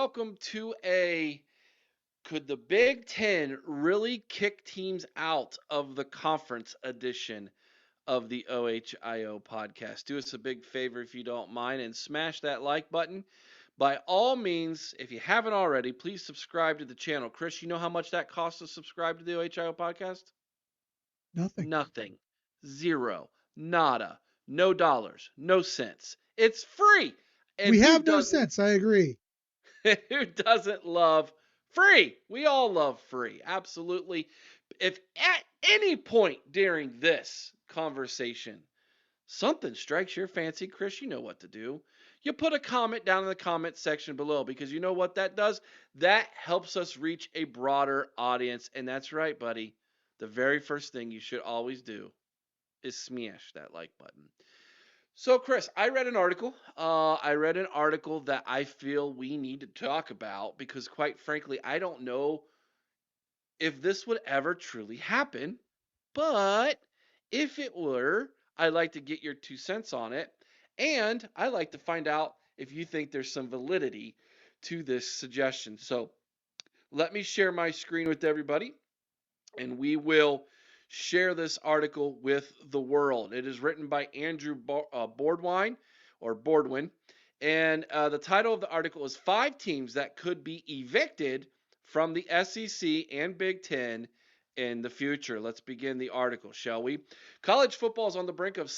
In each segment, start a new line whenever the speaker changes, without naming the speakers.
welcome to a Could the Big Ten really kick teams out of the conference edition of the OHIO podcast? Do us a big favor if you don't mind and smash that like button. By all means, if you haven't already, please subscribe to the channel. Chris, you know how much that costs to subscribe to the OHIO podcast?
Nothing.
Nothing. Zero. Nada. No dollars. No cents. It's free. And
We have no sense. I agree.
who doesn't love free? We all love free. Absolutely. If at any point during this conversation something strikes your fancy, Chris, you know what to do. You put a comment down in the comment section below because you know what that does? That helps us reach a broader audience. And that's right, buddy. The very first thing you should always do is smash that like button. So, Chris, I read an article. That I feel we need to talk about because, quite frankly, I don't know if this would ever truly happen. But if it were, I'd like to get your 2 cents on it. And I'd like to find out if you think there's some validity to this suggestion. So, let me share my screen with everybody and we will share this article with the world. It is written by Andrew Bordwin, and the title of the article is Five Teams That Could Be Evicted from the SEC and Big Ten in the Future. Let's begin the article, shall we? College football is on the brink of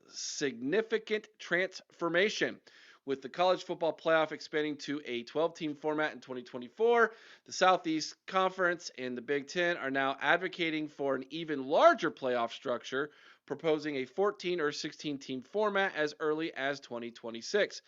significant transformation. With the college football playoff expanding to a 12-team format in 2024, the Southeast Conference and the Big Ten are now advocating for an even larger playoff structure, proposing a 14 or 16-team format as early as 2026.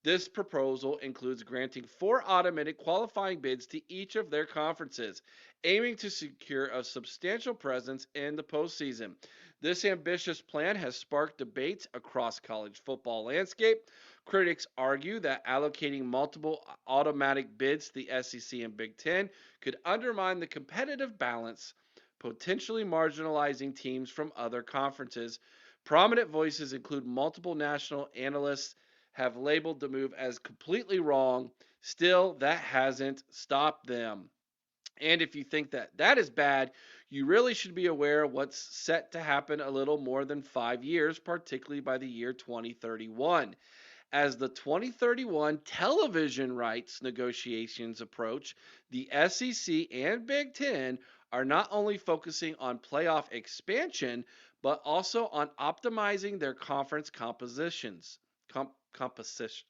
This proposal includes granting 4 automatic qualifying bids to each of their conferences, aiming to secure a substantial presence in the postseason. This ambitious plan has sparked debates across college football landscape. Critics argue that allocating multiple automatic bids to the SEC and Big Ten could undermine the competitive balance, potentially marginalizing teams from other conferences. Prominent voices include multiple national analysts have labeled the move as completely wrong. Still, that hasn't stopped them. And if you think that that is bad, you really should be aware of what's set to happen a little more than 5 years, particularly by the year 2031. As the 2031 television rights negotiations approach, the SEC and Big Ten are not only focusing on playoff expansion, but also on optimizing their conference compositions. Composition.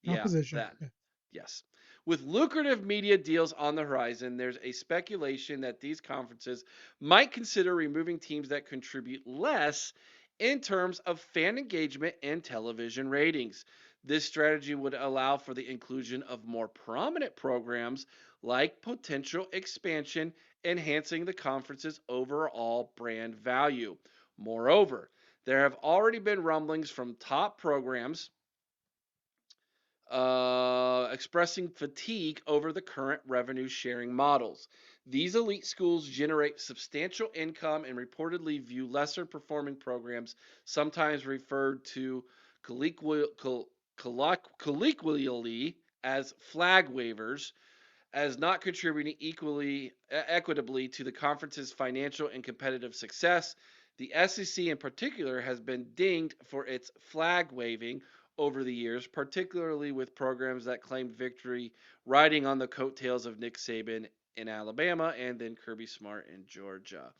Yeah,
Composition.
that.
Yeah.
Yes. With lucrative media deals on the horizon, there's a speculation that these conferences might consider removing teams that contribute less in terms of fan engagement and television ratings. This strategy would allow for the inclusion of more prominent programs like potential expansion, enhancing the conference's overall brand value. Moreover, there have already been rumblings from top programs expressing fatigue over the current revenue sharing models. These elite schools generate substantial income and reportedly view lesser performing programs, sometimes referred to colloquially as flag waivers, as not contributing equitably to the conference's financial and competitive success. The SEC in particular has been dinged for its flag waving over the years, particularly with programs that claimed victory riding on the coattails of Nick Saban in Alabama and then Kirby Smart in Georgia.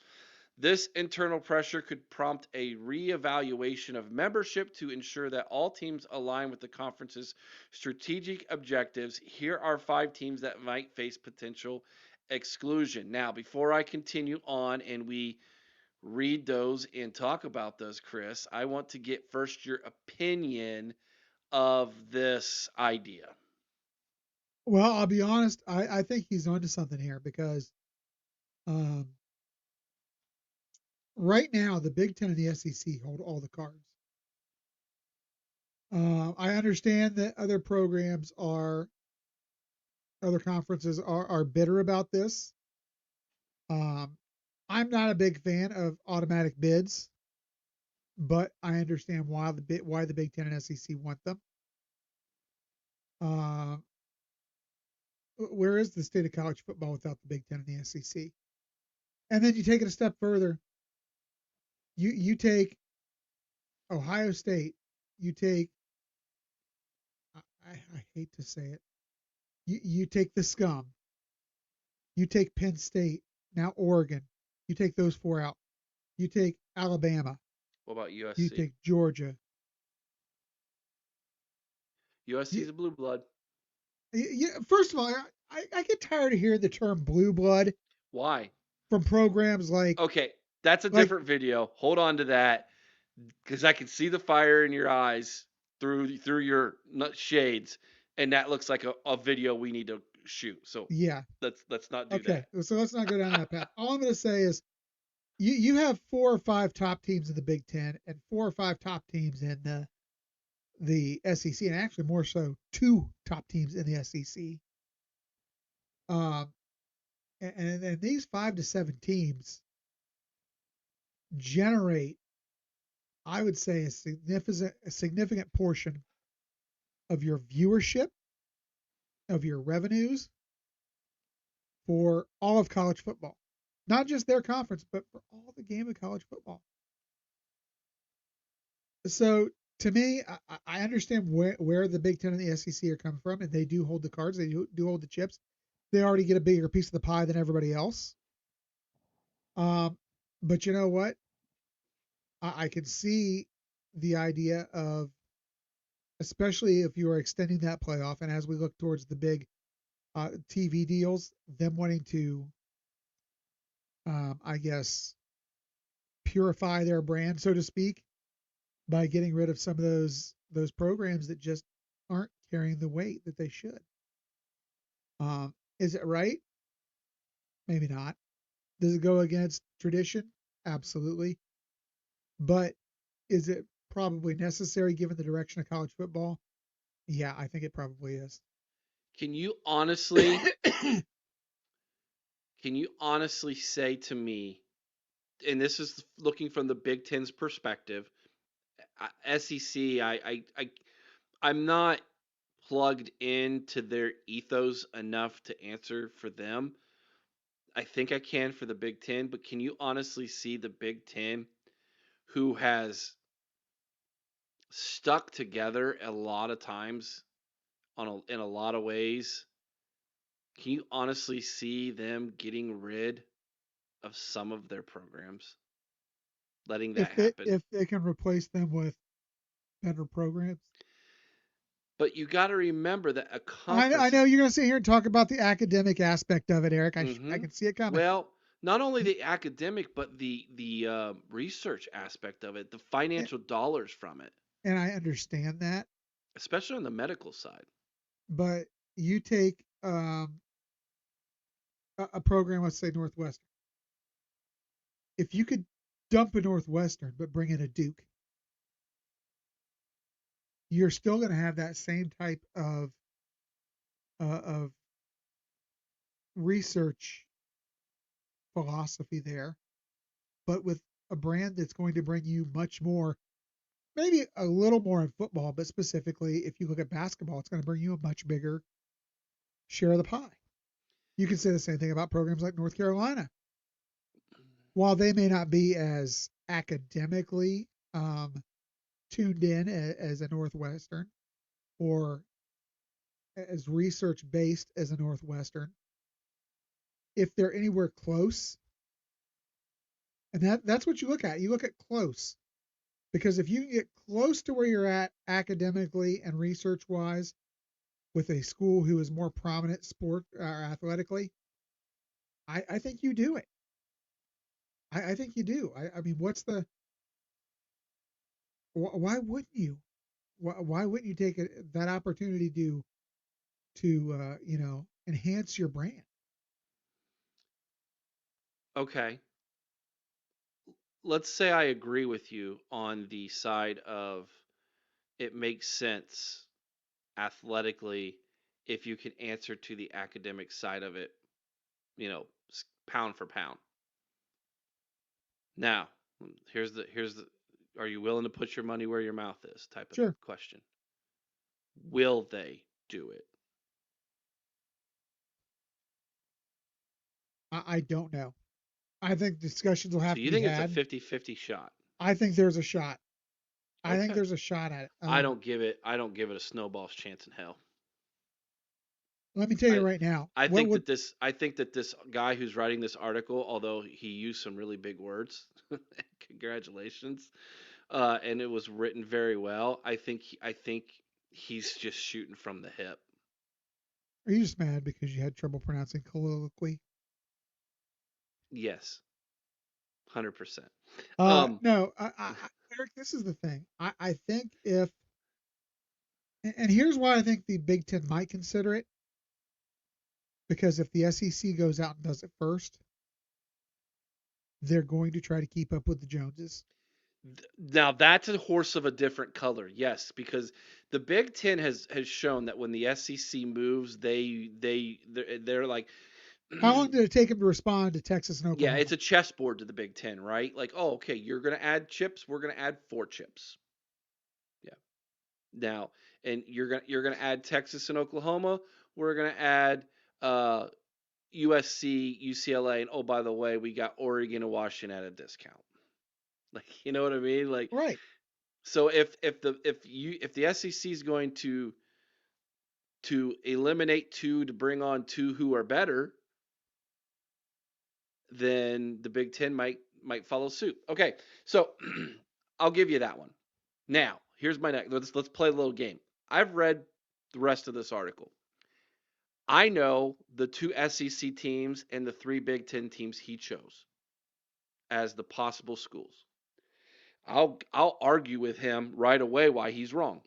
This internal pressure could prompt a reevaluation of membership to ensure that all teams align with the conference's strategic objectives. Here are 5 teams that might face potential exclusion. Now, before I continue on and we read those and talk about those, Chris, I want to get first your opinion of this idea.
Well, I'll be honest. I think he's onto something here because um, right now the Big Ten and the SEC hold all the cards. I understand that other conferences are bitter about this. Um, I'm not a big fan of automatic bids, but I understand why the Big Ten and SEC want them. Uh, where is the state of college football without the Big Ten and the SEC? And then you take it a step further. You take Ohio State. You take I hate to say it. You take the scum. You take Penn State. Now Oregon. You take those four out. You take Alabama.
What about
You
USC?
take Georgia.
USC
You,
is a blue blood.
first of all, I get tired of hearing the term blue blood
Why?
from programs
Okay, that's a
like
different video. Hold on to that because I can see the fire in your eyes through your shades, and that looks like a video we need to shoot. So
yeah.
let's not do
Okay,
that.
so let's not go down that path. All I'm going to say is you have four or five top teams in the Big Ten and four or five top teams in the SEC, and actually more so two top teams in the SEC. Um, and these 5 to 7 teams generate, I would say, a significant portion of your viewership, of your revenues for all of college football, not just their conference, but for all the game of college football. So to me, I understand where the Big Ten and the SEC are coming from, and they do hold the cards, they do hold the chips. They already get a bigger piece of the pie than everybody else. Um, but you know what? I can see the idea of, especially if you are extending that playoff, and as we look towards the big TV deals, them wanting to, I guess, purify their brand, so to speak, by getting rid of some of those programs that just aren't carrying the weight that they should. Is it right? Maybe not. Does it go against tradition? Absolutely. But is it probably necessary given the direction of college football? Yeah, I think it probably is.
Can you honestly say to me, and this is looking from the Big Ten's perspective, SEC, I'm not plugged into their ethos enough to answer for them. I think I can for the Big Ten, but can you honestly see the Big Ten, who has stuck together a lot of times in a lot of ways? Can you honestly see them getting rid of some of their programs, letting that happen?
if they can replace them with better programs.
But you got to remember that a
I
conference.
know you're going to sit here and talk about the academic aspect of it, Eric. I
Mm-hmm.
can see it coming.
Well, not only the academic, but the research aspect of it, the
And,
financial dollars from it,
and I understand that,
especially on the medical side.
but you take a program, let's say Northwestern. If you could dump a Northwestern but bring in a Duke, you're still going to have that same type of research philosophy there, but with a brand that's going to bring you much more, maybe a little more in football, but specifically if you look at basketball, it's going to bring you a much bigger share of the pie. You can say the same thing about programs like North Carolina. While they may not be as academically tuned in as a Northwestern or as research based as a Northwestern, if they're anywhere close, and that's what you look at. You look at close because if you can get close to where you're at academically and research wise with a school who is more prominent sport or athletically, I think you do it. I think you do. I mean, why wouldn't you? Why wouldn't you take that opportunity to enhance your brand?
Okay, let's say I agree with you on the side of it makes sense athletically if you can answer to the academic side of it, you know, pound for pound. Now, here's the are you willing to put your money where your mouth is type of
Sure.
question. Will they do it?
I don't know. I think discussions will
So
have to
you
be
think it's a
had.
50-50 shot?
I think there's a shot. I think
Okay.
there's a shot at it.
I don't give it a snowball's chance in hell.
Let me tell you
I
right now.
I
What
think
would
that this guy who's writing this article, although he used some really big words, congratulations, and it was written very well. I think he's just shooting from the hip.
are you just mad because you had trouble pronouncing colloquy?
Yes, 100%. Um,
No, Eric, this is the thing. I think if, and here's why I think the Big Ten might consider it, because if the SEC goes out and does it first, they're going to try to keep up with the Joneses.
Now that's a horse of a different color, yes, because the Big Ten has shown that when the SEC moves, they're like,
How long did it take them to respond to Texas and
yeah, it's
Oklahoma?
a chessboard to the Big Ten, right? Like, oh, okay, you're gonna add chips, we're gonna add four chips. Yeah. Now, and you're gonna add Texas and Oklahoma, we're gonna add uh, USC, UCLA, and oh by the way, we got Oregon and Washington at a discount. Like, you know what I mean? Like,
Right.
so if the SEC is going to eliminate two to bring on two who are better, then the Big Ten might follow suit. Okay, so I'll give you that one. Now, here's my next. Let's play a little game. I've read the rest of this article. I know the two SEC teams and the three Big Ten teams he chose as the possible schools. I'll argue with him right away why he's wrong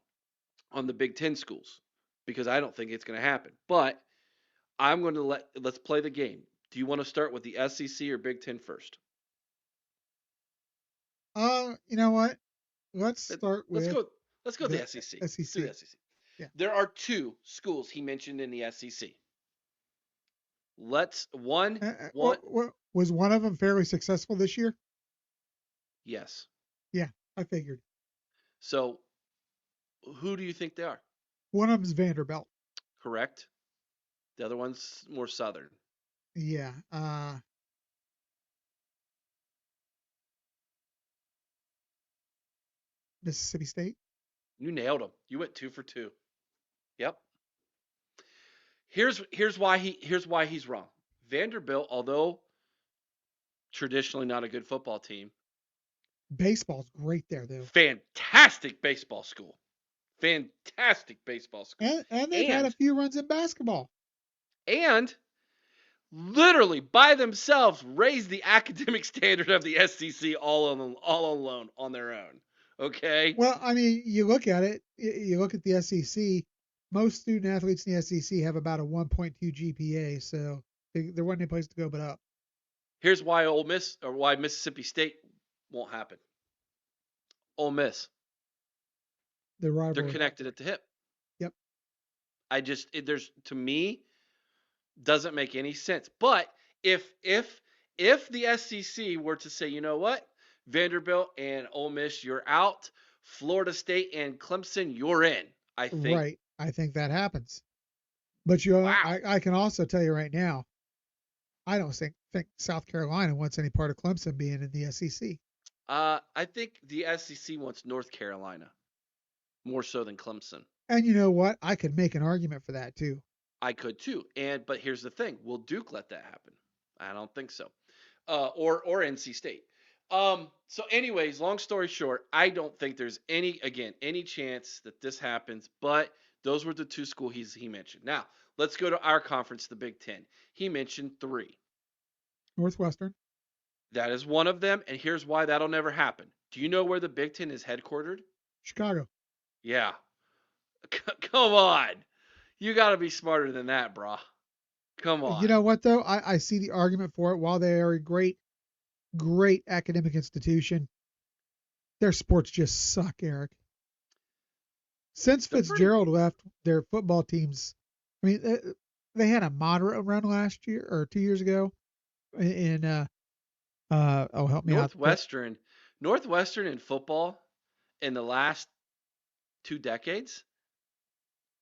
on the Big Ten schools because I don't think it's going to happen. But I'm going to let's play the game. Do you want to start with the SEC or Big Ten first?
You know what? Let's
Let-
start
Let's
with
go. Let's go with the
the
SEC. Let's do the
SEC.
SEC.
Yeah.
There are two schools he mentioned in the SEC. Let's one one
Was one of them fairly successful this year?
yes.
Yeah, I figured.
So who do you think they are?
One of them's Vanderbilt.
Correct. The other one's more southern.
Yeah. Mississippi State.
You nailed him. You went 2 for 2. Yep. Here's why he's wrong. Vanderbilt, although traditionally not a good football team,
Baseball's great there though,
fantastic baseball school. Fantastic baseball school.
and they've had a
And
few runs in basketball.
and literally by themselves raised the academic standard of the SEC all alone on their own. Okay?
Well, I mean, you look at it. You look at the SEC. Most student athletes in the SEC have about a 1.2 GPA, so there wasn't any place to go but up.
Here's why Ole Miss or why Mississippi State won't happen. Ole Miss,
The
they're
rivalry.
connected at the hip.
Yep.
There's to me doesn't make any sense. But if the SEC were to say, you know what, Vanderbilt and Ole Miss, you're out. Florida State and Clemson, you're in. I think.
Right. I think that happens. But
Wow.
I can also tell you right now, I don't think South Carolina wants any part of Clemson being in the SEC.
I think the SEC wants North Carolina more so than Clemson.
And you know what? I could make an argument for that too.
I could too. But here's the thing: will Duke let that happen? I don't think so. Or NC State. So, anyways, long story short, I don't think there's any chance that this happens. But those were the two schools he mentioned. Now let's go to our conference, the Big Ten. He mentioned three.
Northwestern,
That is one of them, and here's why that'll never happen. Do you know where the Big Ten is headquartered?
Chicago.
Yeah. Come on. You got to be smarter than that, brah. Come
You
on.
know what though? I see the argument for it. While they are a great academic institution, their sports just suck, Eric. Since
They're pretty.
Fitzgerald left, their football teams. I mean, they had a moderate run last year or 2 years ago. In oh, help me out.
Northwestern, Northwestern in football in the last 2 decades,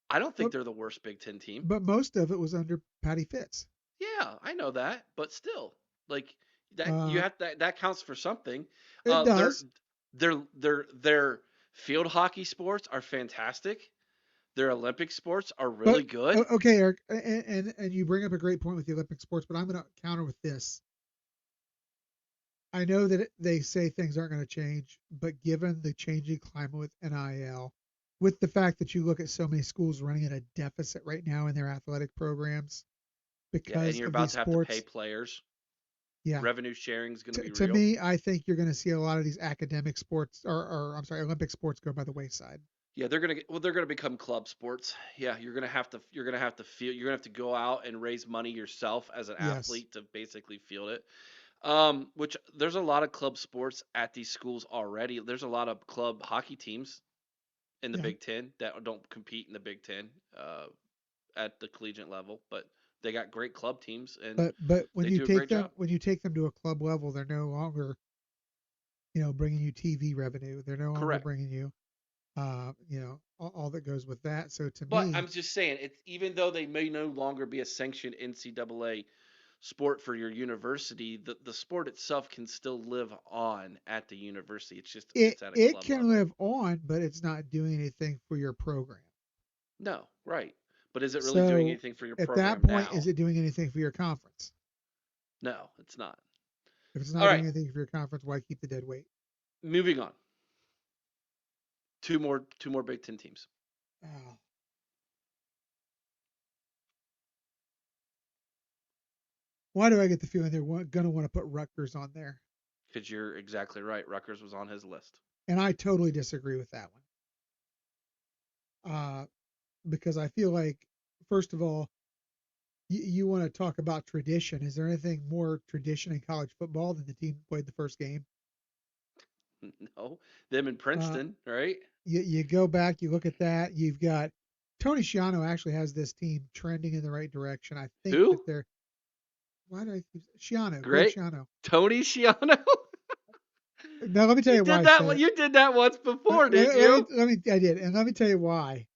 I don't think
But
they're the worst Big Ten team.
but most of it was under Patty Fitz.
Yeah, I know that, but still, like that you
Uh,
have that counts for something.
it
Uh, their
does,
their field hockey sports are fantastic. Their Olympic sports are
but
really good.
okay, Eric, and you bring up a great point with the Olympic sports, but I'm going to counter with this. I know that they say things aren't going to change, but given the changing climate with NIL, with the fact that you look at so many schools running at a deficit right now in their athletic programs
Yeah, and
because
you're
of
about
these
to have to pay
sports,
players.
yeah.
Revenue sharing is going to be
To
real.
me, I think you're going to see a lot of these academic sports, or I'm sorry, Olympic sports go by the wayside.
Yeah, they're gonna become club sports. Yeah, you're gonna have to feel you're gonna have to go out and raise money yourself as an
Yes,
athlete to basically field it. Which there's a lot of club sports at these schools already. There's a lot of club hockey teams in the
yeah.
Big Ten that don't compete in the Big Ten at the collegiate level, but they got great club teams and
But
they do a great job.
when you take them to a club level, they're no longer bringing you TV revenue. They're no longer
Correct.
bringing you all that goes with that. So to
But
me,
I'm just saying, it's even though they may no longer be a sanctioned NCAA sport for your university, the sport itself can still live on at the university. It's just it's at a
it
club
can
level.
live on, but it's not doing anything for your program.
No, right. But is it really doing
So
anything for your
at that
program
point, is
now?
it doing anything for your conference?
No, it's not.
If it's
All
not
right,
doing anything for your conference, why keep the dead weight?
moving on. Two more Big Ten teams
Oh, why do I get the feeling they're going to want to put Rutgers on there?
because you're exactly right. Rutgers was on his list.
And I totally disagree with that one. Because I feel like, first of all, you want to talk about tradition. Is there anything more tradition in college football than the team who played the first game?
No, them in
Uh,
Princeton, right?
you go back, you look at that. You've got Tony Schiano actually has this team trending in the right direction. I think that
Who?
they're why do I keep Schiano, Greg
Great,
Schiano.
Tony Schiano.
Now let me tell
You
you why
did
I
that.
said it.
You did that once before, didn't you?
I did, and let me tell you why.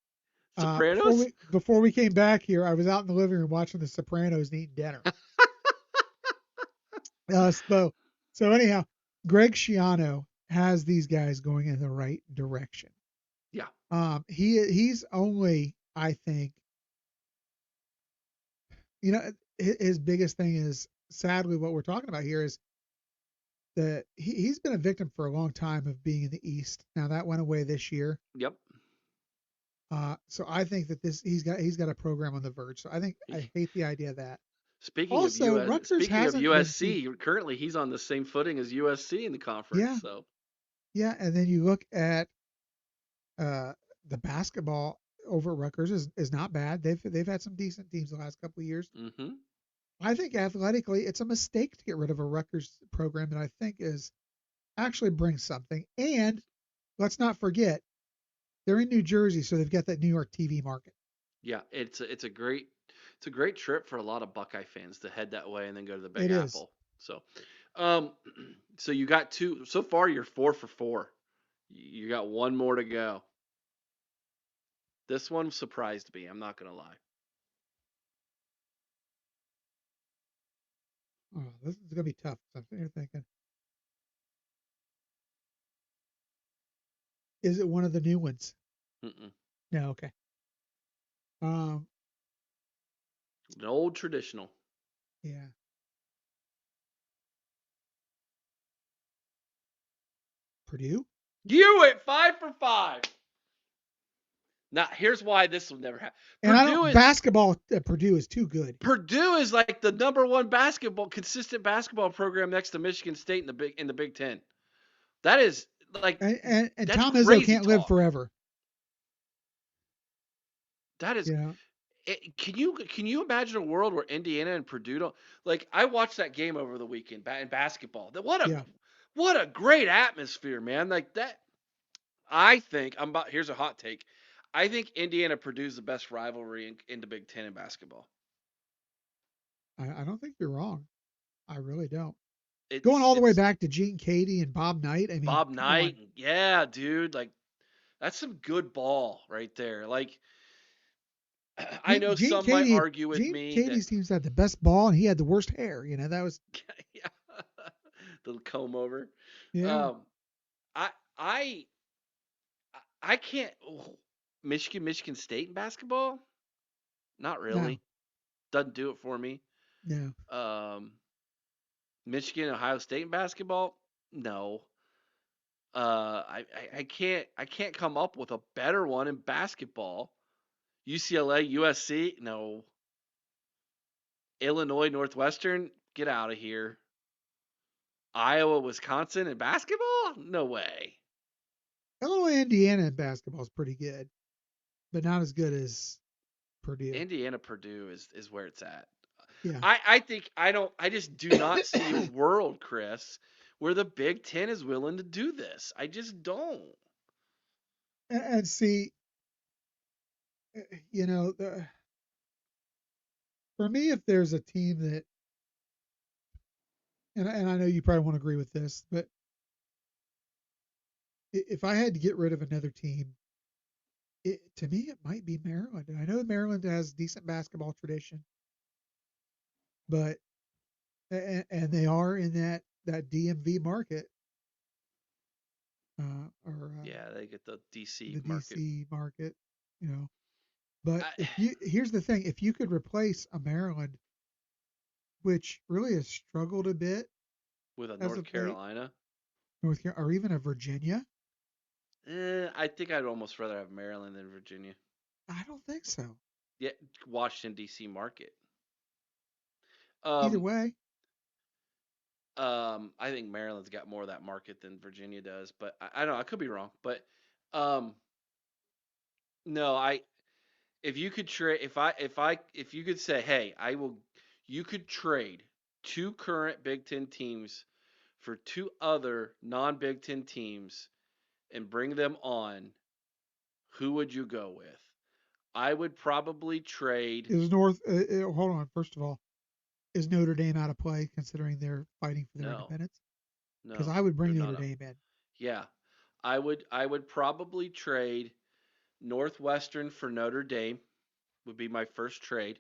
Sopranos.
Before we came back here, I was out in the living room watching The Sopranos and eating dinner. So anyhow, Greg Schiano has these guys going in the right direction.
Yeah.
He's only, I think, his biggest thing is sadly what we're talking about here is that he's been a victim for a long time of being in the East. Now that went away this year.
Yep.
So I think that he's got a program on the verge. So I hate the idea of that. Also, Rutgers
Speaking of
hasn't been too.
USC, currently he's on the same footing as USC in the conference.
Yeah,
So
yeah. And then you look at uh, the basketball over at Rutgers is not bad. They've had some decent teams the last couple of years.
hmm
I think athletically, it's a mistake to get rid of a Rutgers program that I think is actually brings something. And let's not forget, they're in New Jersey, so they've got that New York TV market.
yeah, it's a great trip for a lot of Buckeye fans to head that way and then go to the Big
It is.
Apple. So, um, so you got two so far. You're 4 for 4. You got one more to go. This one surprised me. I'm not gonna lie.
Oh, this is gonna be tough. I'm sitting here thinking, is it one of the new ones?
Mm-mm.
No, okay. Um,
An old traditional.
yeah. Purdue.
You at 5 for 5. Now here's why this will never happen.
And I don't basketball at Purdue is too good.
Purdue is like the number one consistent basketball program next to Michigan State in the Big Ten. That is like
And
that's
Tom Izzo
crazy
can't live
talk.
forever.
That is.
You know.
Can you imagine a world where Indiana and Purdue don't like? I watched that game over the weekend in basketball.
Yeah.
What a great atmosphere, man! Like that. I think I'm about. Here's a hot take. I think Indiana Purdue's the best rivalry in the Big Ten in basketball.
I don't think you're wrong. I really don't. Going
It's
all the way
it's
back to Gene Katie and Bob Knight. I mean,
Bob
come on.
Knight. Yeah, dude. Like that's some good ball right there. Like I know some might argue with
Gene
me that
Katie's teams had the best ball, and he had the worst hair. That was
yeah, the comb over.
yeah.
Um, I I I can't. Michigan State in basketball? Not
No,
really. Doesn't do it for me.
no.
Um, Michigan Ohio State in basketball? No. I can't come up with a better one in basketball. UCLA, USC? No. Illinois, Northwestern? Get out of here. Iowa, Wisconsin in basketball? No way.
Illinois, Indiana in basketball is pretty good, but not as good as Purdue.
Indiana, Purdue is where it's at.
Yeah,
I think I just do not see a world, Chris, where the Big Ten is willing to do this. I just don't.
and see, you know, for me, if there's a team that, and I know you probably won't agree with this, but if I had to get rid of another team, to me it might be Maryland. And I know Maryland has decent basketball tradition, but and they are in that DMV market, or
Yeah, they get the DC
the
market.
DC market, you know. But
I,
if you here's the thing, if you could replace a Maryland, which really has struggled a bit
with a
as
North
of late,
Carolina,
North Carolina, or even a Virginia,
I think I'd almost rather have Maryland than Virginia.
I don't think so.
Yeah, Washington D.C. market.
Either
Um,
way,
I think Maryland's got more of that market than Virginia does, but I don't know. I could be wrong, but um, no, if you could trade, if you could say, hey, you could trade two current Big Ten teams for two other non-Big Ten teams and bring them on, who would you go with? I would probably trade.
is hold on, first of all, is Notre Dame out of play considering they're fighting for their
No,
independence? Because
no,
I would
they're
bring Notre
not.
Dame in.
Yeah, I would probably trade Northwestern for Notre Dame. Would be my first trade.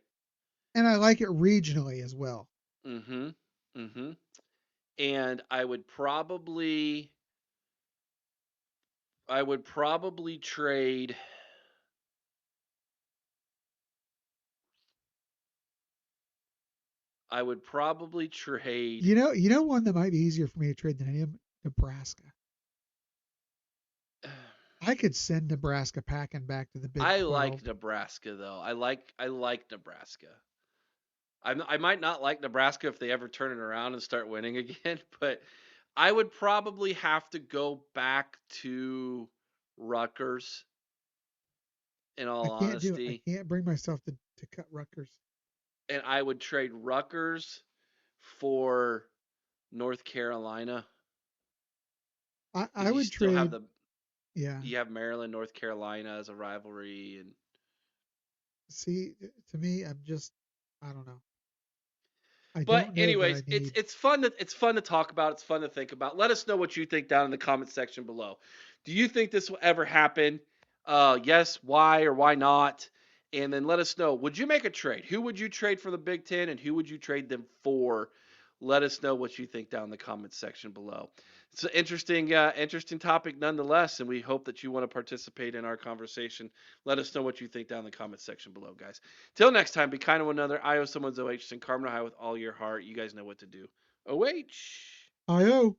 And I like it regionally as well.
Mm-hmm. Mm-hmm. And I would probably trade. I would probably trade.
You know one that might be easier for me to trade than any of them? Nebraska. I could send Nebraska packing back to the Big
I
12.
like Nebraska though. I like Nebraska. I might not like Nebraska if they ever turn it around and start winning again, but I would probably have to go back to Rutgers in
I
all
can't do it. I
honesty,
can't bring myself to cut Rutgers.
and I would trade Rutgers for North Carolina
I
because you
would
still have
trade.
the
Yeah.
you have Maryland, North Carolina as a rivalry, and
See, to me, I don't know. I
but
don't know that I
anyways, it's
need.
it's fun to it's fun to talk about. It's fun to think about. Let us know what you think down in the comment section below. Do you think this will ever happen? Yes, why or why not? And then let us know. Would you make a trade? Who would you trade for the Big Ten, and who would you trade them for? Let us know what you think down in the comments section below. It's an interesting topic nonetheless, and we hope that you want to participate in our conversation. Let us know what you think down in the comments section below, guys. Till next time, be kind to one another. I owe someone's OH, and Carmen High with all your heart. You guys know what to do. OH.
IO.